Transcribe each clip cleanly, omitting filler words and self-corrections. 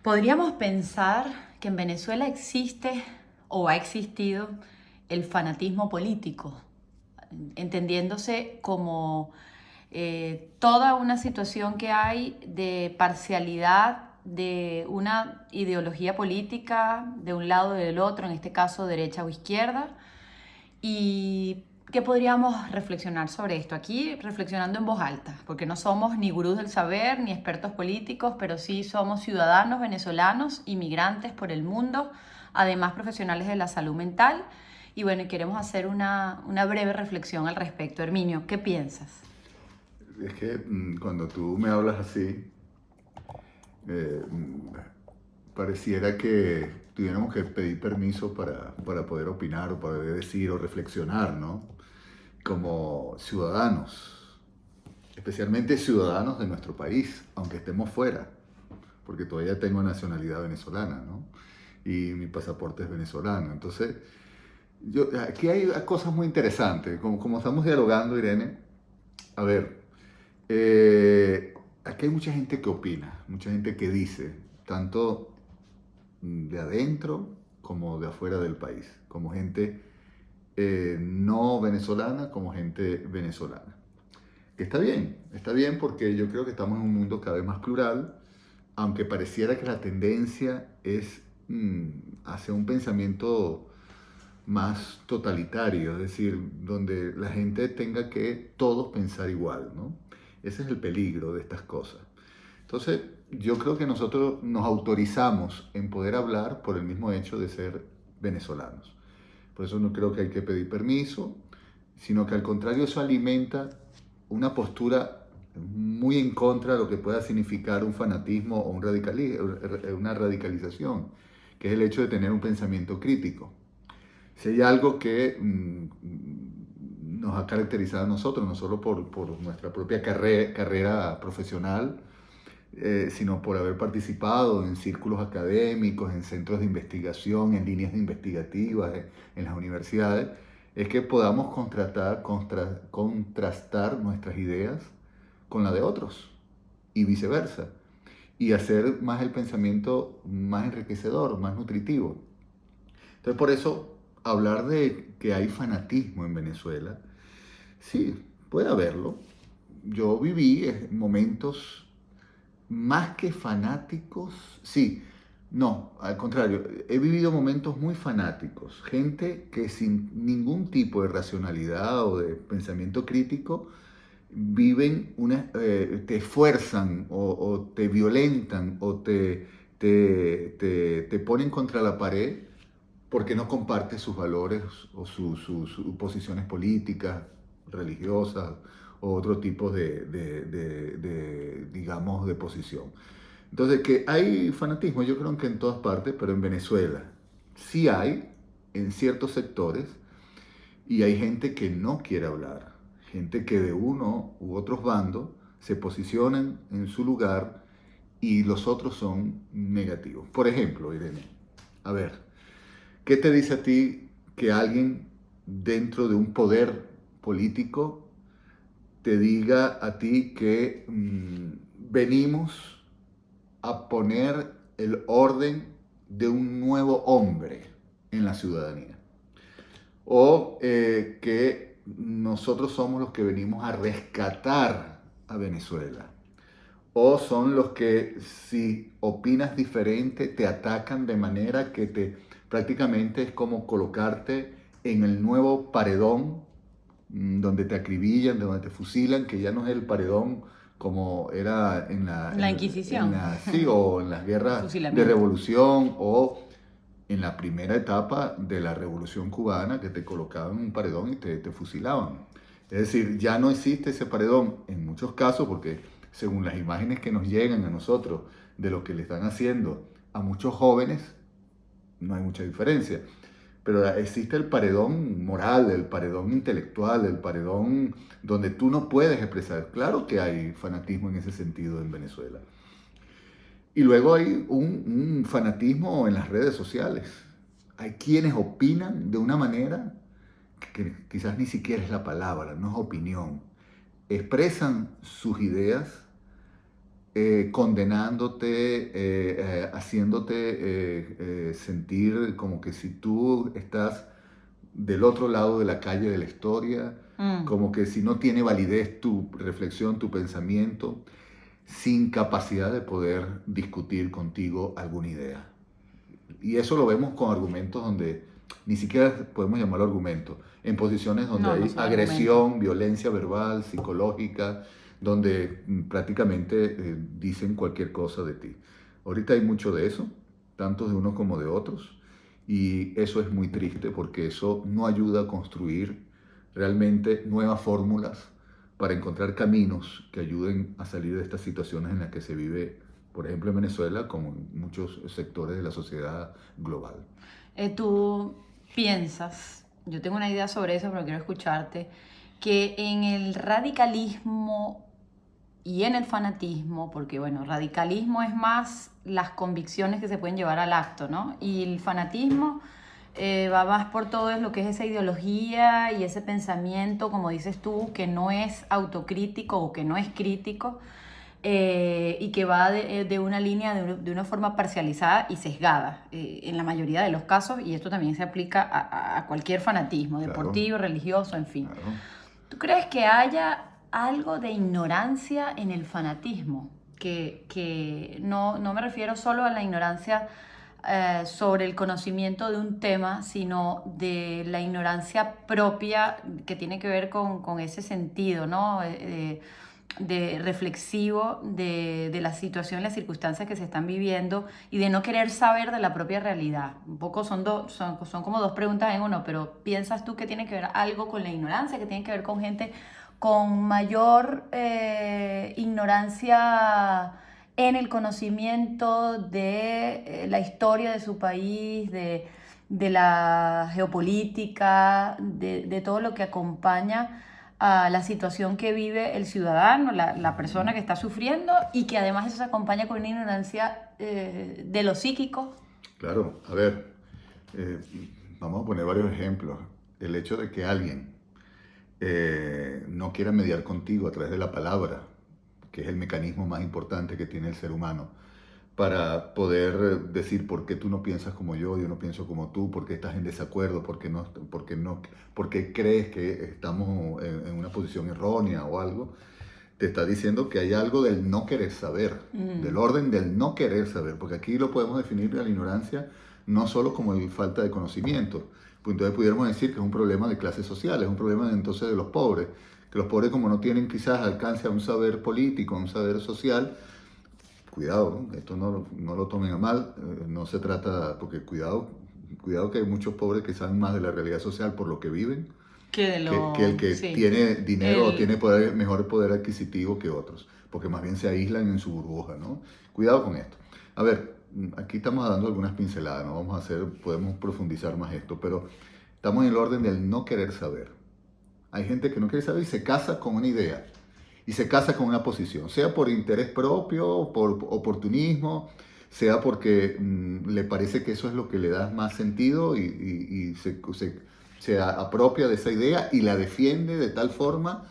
Podríamos pensar que en Venezuela existe o ha existido el fanatismo político, entendiéndose como toda una situación que hay de parcialidad de una ideología política de un lado o del otro, en este caso derecha o izquierda. ¿Y qué podríamos reflexionar sobre esto? Aquí reflexionando en voz alta, porque no somos ni gurús del saber ni expertos políticos, pero sí somos ciudadanos venezolanos, inmigrantes por el mundo, además profesionales de la salud mental. Y bueno, queremos hacer una breve reflexión al respecto. Herminio, ¿qué piensas? Es que cuando tú me hablas así, eh, mm, pareciera que tuviéramos que pedir permiso para poder opinar o para decir o reflexionar, ¿no? Como ciudadanos, especialmente ciudadanos de nuestro país, aunque estemos fuera, porque todavía tengo nacionalidad venezolana, ¿no? Y mi pasaporte es venezolano. Entonces, aquí hay cosas muy interesantes, como estamos dialogando, Irene. A ver, aquí hay mucha gente que opina, mucha gente que dice, tanto de adentro como de afuera del país, como gente no venezolana, como gente venezolana. Que está bien porque yo creo que estamos en un mundo cada vez más plural, aunque pareciera que la tendencia es hacia un pensamiento más totalitario, es decir, donde la gente tenga que todos pensar igual, ¿no? Ese es el peligro de estas cosas. Entonces, yo creo que nosotros nos autorizamos en poder hablar por el mismo hecho de ser venezolanos. Por eso no creo que hay que pedir permiso, sino que al contrario eso alimenta una postura muy en contra de lo que pueda significar un fanatismo o una radicalización, que es el hecho de tener un pensamiento crítico. Si hay algo que nos ha caracterizado a nosotros, no solo por nuestra propia carrera profesional, sino por haber participado en círculos académicos, en centros de investigación, en líneas investigativas, en las universidades, es que podamos contrastar nuestras ideas con la de otros y viceversa, y hacer más el pensamiento más enriquecedor, más nutritivo. Entonces, por eso, hablar de que hay fanatismo en Venezuela, sí, puede haberlo. Yo viví momentos más que fanáticos, sí, no, al contrario, he vivido momentos muy fanáticos, gente que sin ningún tipo de racionalidad o de pensamiento crítico te fuerzan o te violentan o te ponen contra la pared porque no comparte sus valores o sus posiciones políticas, religiosas o otro tipo digamos, de posición. Entonces, que hay fanatismo, yo creo que en todas partes, pero en Venezuela sí hay, en ciertos sectores, y hay gente que no quiere hablar, gente que de uno u otros bandos se posicionan en su lugar y los otros son negativos. Por ejemplo, Irene, a ver, ¿qué te dice a ti que alguien dentro de un poder político te diga a ti que venimos a poner el orden de un nuevo hombre en la ciudadanía? O que nosotros somos los que venimos a rescatar a Venezuela. O son los que si opinas diferente te atacan de manera que prácticamente es como colocarte en el nuevo paredón donde te acribillan, donde te fusilan, que ya no es el paredón como era La Inquisición, sí, o en las el guerras de fusilamiento. revolución o en la primera etapa de la revolución cubana, que te colocaban en un paredón y te fusilaban. Es decir, ya no existe ese paredón en muchos casos porque según las imágenes que nos llegan a nosotros de lo que le están haciendo a muchos jóvenes, no hay mucha diferencia. Pero existe el paredón moral, el paredón intelectual, el paredón donde tú no puedes expresar. Claro que hay fanatismo en ese sentido en Venezuela. Y luego hay un fanatismo en las redes sociales. Hay quienes opinan de una manera que quizás ni siquiera es la palabra, no es opinión. Expresan sus ideas condenándote, haciéndote sentir como que si tú estás del otro lado de la calle de la historia, como que si no tiene validez tu reflexión, tu pensamiento, sin capacidad de poder discutir contigo alguna idea. Y eso lo vemos con argumentos donde ni siquiera podemos llamarlo argumentos, en posiciones donde No, no hay son agresión, argumentos. violencia verbal, psicológica, donde prácticamente dicen cualquier cosa de ti. Ahorita hay mucho de eso, tanto de unos como de otros, y eso es muy triste porque eso no ayuda a construir realmente nuevas fórmulas para encontrar caminos que ayuden a salir de estas situaciones en las que se vive, por ejemplo, en Venezuela, como en muchos sectores de la sociedad global. Tú piensas, yo tengo una idea sobre eso, pero quiero escucharte, que en el radicalismo y en el fanatismo, porque bueno, radicalismo es más las convicciones que se pueden llevar al acto, ¿no? Y el fanatismo va más por todo lo que es esa ideología y ese pensamiento, como dices tú, que no es autocrítico o que no es crítico, y que va de una línea, de una forma parcializada y sesgada, en la mayoría de los casos, y esto también se aplica a cualquier fanatismo, Claro, deportivo, religioso, en fin. claro. ¿Tú crees que haya algo de ignorancia en el fanatismo? Que no me refiero solo a la ignorancia sobre el conocimiento de un tema, sino de la ignorancia propia que tiene que ver con ese sentido, ¿no? De reflexivo de la situación, las circunstancias que se están viviendo y de no querer saber de la propia realidad. Un poco son como dos preguntas en uno, pero ¿piensas tú que tiene que ver algo con la ignorancia, que tiene que ver con gente con mayor ignorancia en el conocimiento de la historia de su país, de la geopolítica, de todo lo que acompaña a la situación que vive el ciudadano, la persona que está sufriendo, y que además eso se acompaña con una ignorancia de lo psíquico? Claro, a ver, eh, vamos a poner varios ejemplos. El hecho de que alguien no quiera mediar contigo a través de la palabra, que es el mecanismo más importante que tiene el ser humano, para poder decir por qué tú no piensas como yo no pienso como tú, por qué estás en desacuerdo, por qué crees que estamos en una posición errónea o algo, te está diciendo que hay algo del no querer saber, del orden del no querer saber, porque aquí lo podemos definir la ignorancia no solo como el falta de conocimiento, pues entonces pudiéramos decir que es un problema de clases sociales, es un problema entonces de los pobres, que los pobres como no tienen quizás alcance a un saber político, a un saber social, cuidado, ¿no? Esto no lo tomen a mal, no se trata, porque cuidado que hay muchos pobres que saben más de la realidad social por lo que viven, Que de que el lo... que Sí. tiene dinero o El, tiene mejor poder adquisitivo que otros, porque más bien se aíslan en su burbuja, ¿no? Cuidado con esto. A ver, aquí estamos dando algunas pinceladas, ¿no? Podemos profundizar más esto, pero estamos en el orden del no querer saber. Hay gente que no quiere saber y se casa con una idea y se casa con una posición, sea por interés propio, por oportunismo, sea porque le parece que eso es lo que le da más sentido y se apropia de esa idea y la defiende de tal forma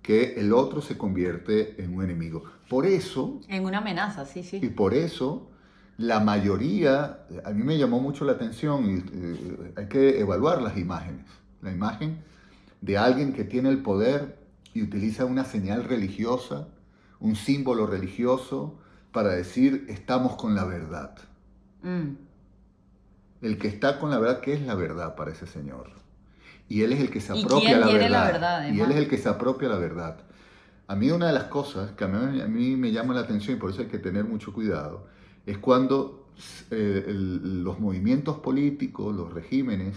que el otro se convierte en un enemigo. Por eso, en una amenaza, sí, y sí. por eso, la mayoría, a mí me llamó mucho la atención y hay que evaluar las imágenes. La imagen de alguien que tiene el poder y utiliza una señal religiosa, un símbolo religioso para decir estamos con la verdad. Mm. El que está con la verdad, ¿qué es la verdad para ese señor? Y él es el que se ¿Y apropia quién la tiene la verdad. verdad, Y él es además? el que se apropia la verdad. A mí una de las cosas que a mí me llama la atención y por eso hay que tener mucho cuidado, es cuando los movimientos políticos, los regímenes,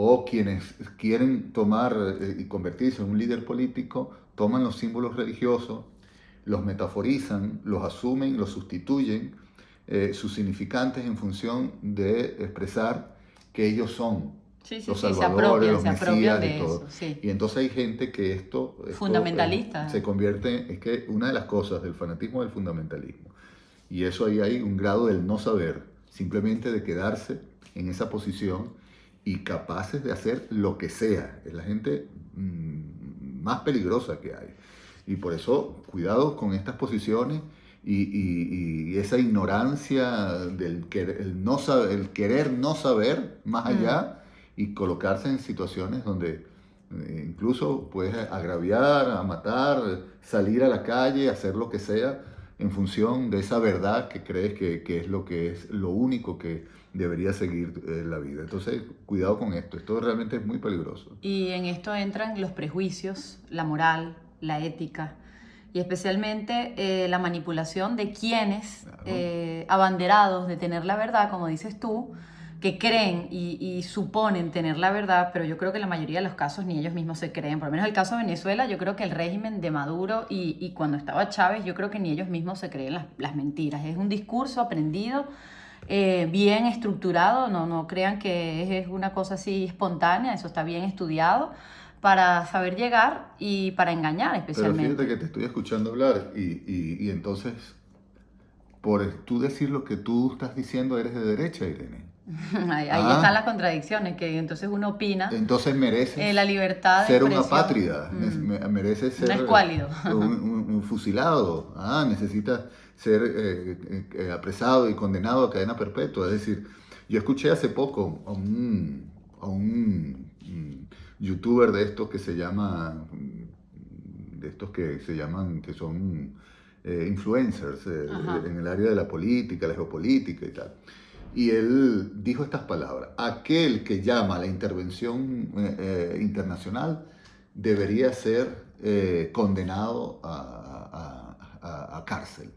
o quienes quieren tomar y convertirse en un líder político, toman los símbolos religiosos, los metaforizan, los asumen, los sustituyen, sus significantes en función de expresar que ellos son Sí, sí, los sí, salvadores, los se apropian mesías y de todo. eso, sí. Y entonces hay gente que se Fundamentalista. convierte, es que una de las cosas del fanatismo es el fundamentalismo. Y eso ahí hay un grado del no saber, simplemente de quedarse en esa posición y capaces de hacer lo que sea. Es la gente más peligrosa que hay. Y por eso, cuidado con estas posiciones y esa ignorancia el querer no saber más allá y colocarse en situaciones donde incluso puedes agraviar, a matar, salir a la calle, hacer lo que sea en función de esa verdad que crees que es lo único que debería seguir la vida. Entonces, cuidado con esto realmente es muy peligroso. Y en esto entran los prejuicios, la moral, la ética y especialmente la manipulación de quienes, Claro. abanderados de tener la verdad, como dices tú, que creen y suponen tener la verdad, pero yo creo que en la mayoría de los casos ni ellos mismos se creen. Por lo menos el caso de Venezuela, yo creo que el régimen de Maduro y cuando estaba Chávez, yo creo que ni ellos mismos se creen las mentiras. Es un discurso aprendido, bien estructurado, no crean que es una cosa así espontánea, eso está bien estudiado para saber llegar y para engañar Pero fíjate especialmente. que te estoy escuchando hablar y entonces, por tú decir lo que tú estás diciendo, eres de derecha, Irene. Ahí están las Ah, contradicciones, que entonces uno opina, entonces mereces la libertad de ser un expresión. apátrida, mereces No ser es cuálido. un fusilado, necesitas ser apresado y condenado a cadena perpetua. Es decir, yo escuché hace poco a un youtuber de estos que se llama, de estos que se llaman, que son influencers Ajá. en el área de la política, la geopolítica y tal. Y él dijo estas palabras: aquel que llama a la intervención internacional debería ser condenado a cárcel,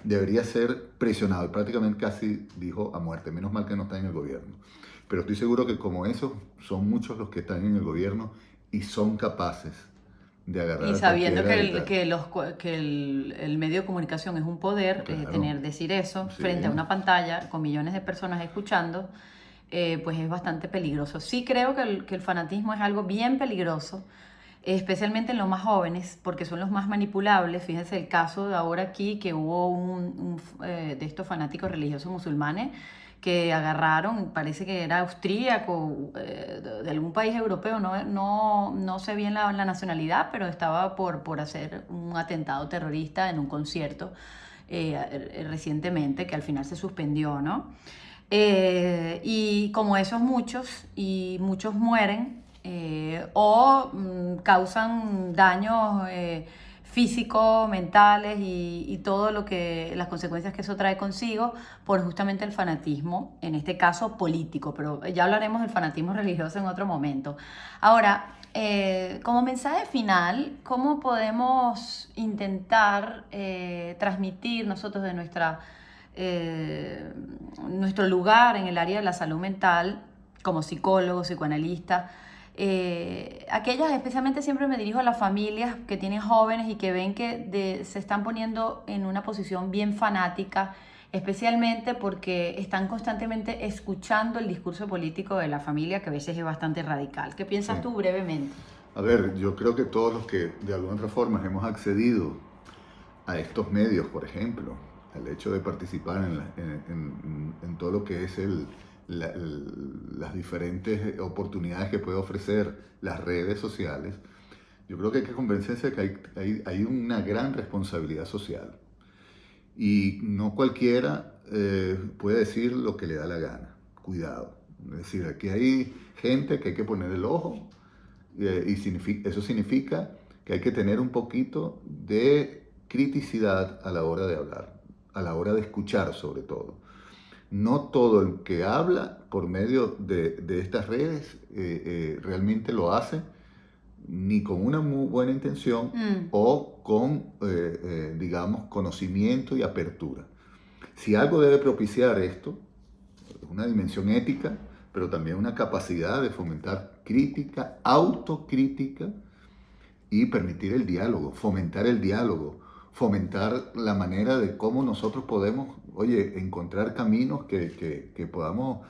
debería ser presionado, y prácticamente casi dijo a muerte. Menos mal que no está en el gobierno. Pero estoy seguro que como esos son muchos los que están en el gobierno y son capaces de agarrar Y a sabiendo cualquiera que, y tal. el medio de comunicación es un poder, Claro, decir eso sí, frente a una pantalla con millones de personas escuchando, pues es bastante peligroso. Sí creo que el fanatismo es algo bien peligroso, especialmente en los más jóvenes, porque son los más manipulables. Fíjense el caso de ahora aquí, que hubo de estos fanáticos religiosos musulmanes que agarraron, parece que era austríaco, de algún país europeo, no sé bien la nacionalidad, pero estaba por hacer un atentado terrorista en un concierto recientemente, que al final se suspendió, ¿no? Y como esos muchos, y muchos mueren, causan daños físicos, mentales y todo lo que las consecuencias que eso trae consigo por justamente el fanatismo, en este caso político, pero ya hablaremos del fanatismo religioso en otro momento. Ahora, como mensaje final, ¿cómo podemos intentar transmitir nosotros de eh, nuestro lugar en el área de la salud mental como psicólogo, psicoanalista? Aquellas, especialmente siempre me dirijo a las familias que tienen jóvenes y que ven que se están poniendo en una posición bien fanática, especialmente porque están constantemente escuchando el discurso político de la familia, que a veces es bastante radical. ¿Qué sí. piensas tú brevemente? A ver, yo creo que todos los que de alguna otra forma hemos accedido a estos medios, por ejemplo, al hecho de participar en todo lo que es las diferentes oportunidades que puede ofrecer las redes sociales, yo creo que hay que convencerse de que hay una gran responsabilidad social. Y no cualquiera puede decir lo que le da la gana. Cuidado. Es decir, aquí hay gente que hay que poner el ojo y eso significa que hay que tener un poquito de criticidad a la hora de hablar, a la hora de escuchar sobre todo. No todo el que habla por medio de estas redes realmente lo hace ni con una muy buena intención Mm. o con, digamos, conocimiento y apertura. Si algo debe propiciar esto, una dimensión ética, pero también una capacidad de fomentar crítica, autocrítica y permitir el diálogo, fomentar la manera de cómo nosotros podemos, oye, encontrar caminos que podamos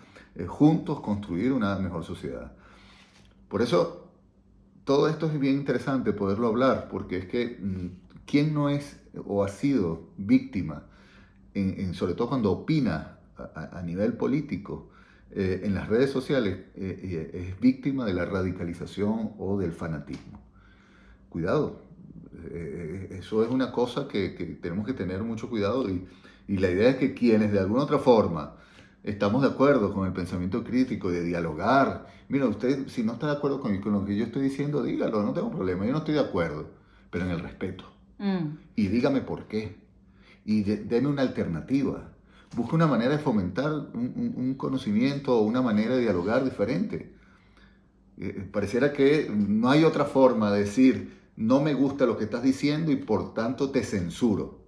juntos construir una mejor sociedad. Por eso, todo esto es bien interesante poderlo hablar, porque es que ¿quién no es o ha sido víctima, sobre todo cuando opina a nivel político, en las redes sociales, es víctima de la radicalización o del fanatismo? Cuidado, Eso es una cosa que tenemos que tener mucho cuidado y la idea es que quienes de alguna otra forma estamos de acuerdo con el pensamiento crítico, de dialogar. Mira, usted si no está de acuerdo con lo que yo estoy diciendo, dígalo, no tengo problema, yo no estoy de acuerdo, pero en el respeto. Y dígame por qué. Y deme una alternativa. Busque una manera de fomentar un conocimiento o una manera de dialogar diferente. Pareciera que no hay otra forma de decir, no me gusta lo que estás diciendo y por tanto te censuro.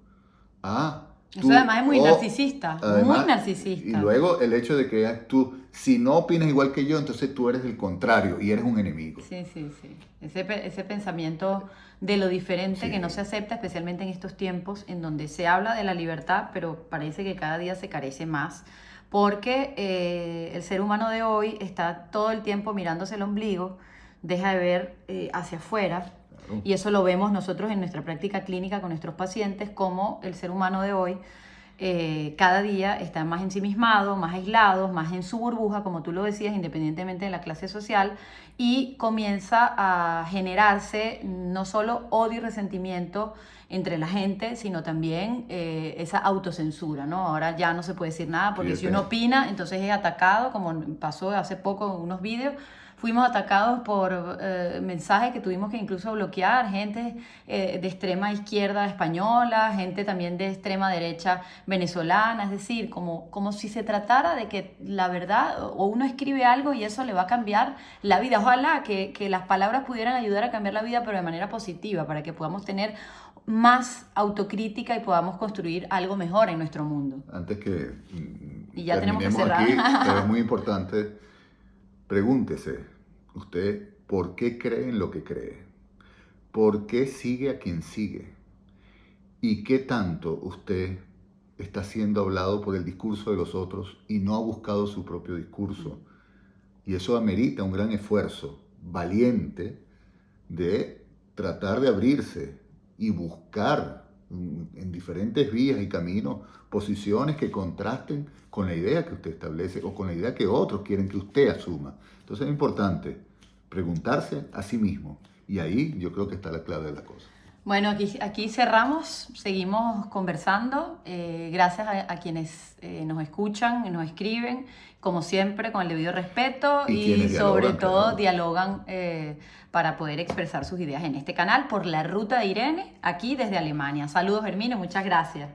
Ah, Eso tú, además es muy narcisista, muy además, y narcisista. luego el hecho de que tú, si no opinas igual que yo, entonces tú eres el contrario y eres un enemigo. Sí, sí, sí. Ese pensamiento de lo diferente que no Sí, se acepta, especialmente en estos tiempos en donde se habla de la libertad, pero parece que cada día se carece más, porque el ser humano de hoy está todo el tiempo mirándose el ombligo, deja de ver hacia afuera, claro. y eso lo vemos nosotros en nuestra práctica clínica con nuestros pacientes, como el ser humano de hoy cada día está más ensimismado, más aislado, más en su burbuja, como tú lo decías, independientemente de la clase social, y comienza a generarse no solo odio y resentimiento entre la gente, sino también esa autocensura, ¿no? Ahora ya no se puede decir nada porque si uno Fíjate, opina, entonces es atacado, como pasó hace poco en unos vídeos. Fuimos atacados por mensajes que tuvimos que incluso bloquear, gente de extrema izquierda española, gente también de extrema derecha venezolana, es decir, como si se tratara de que la verdad, o uno escribe algo y eso le va a cambiar la vida. Ojalá que las palabras pudieran ayudar a cambiar la vida, pero de manera positiva, para que podamos tener más autocrítica y podamos construir algo mejor en nuestro mundo. antes que Y ya tenemos que terminemos cerrar. aquí, pero es muy importante, pregúntese, usted, ¿por qué cree en lo que cree? ¿Por qué sigue a quien sigue? ¿Y qué tanto usted está siendo hablado por el discurso de los otros y no ha buscado su propio discurso? Y eso amerita un gran esfuerzo valiente de tratar de abrirse y buscar en diferentes vías y caminos posiciones que contrasten con la idea que usted establece o con la idea que otros quieren que usted asuma. Entonces es importante preguntarse a sí mismo y ahí yo creo que está la clave de la cosa. Bueno, aquí cerramos, seguimos conversando. Gracias a quienes nos escuchan y nos escriben, como siempre, con el debido respeto Y y quienes sobre dialogan, todo claro. dialogan para poder expresar sus ideas en este canal por la ruta de Irene, aquí desde Alemania. Saludos, Hermine, muchas gracias.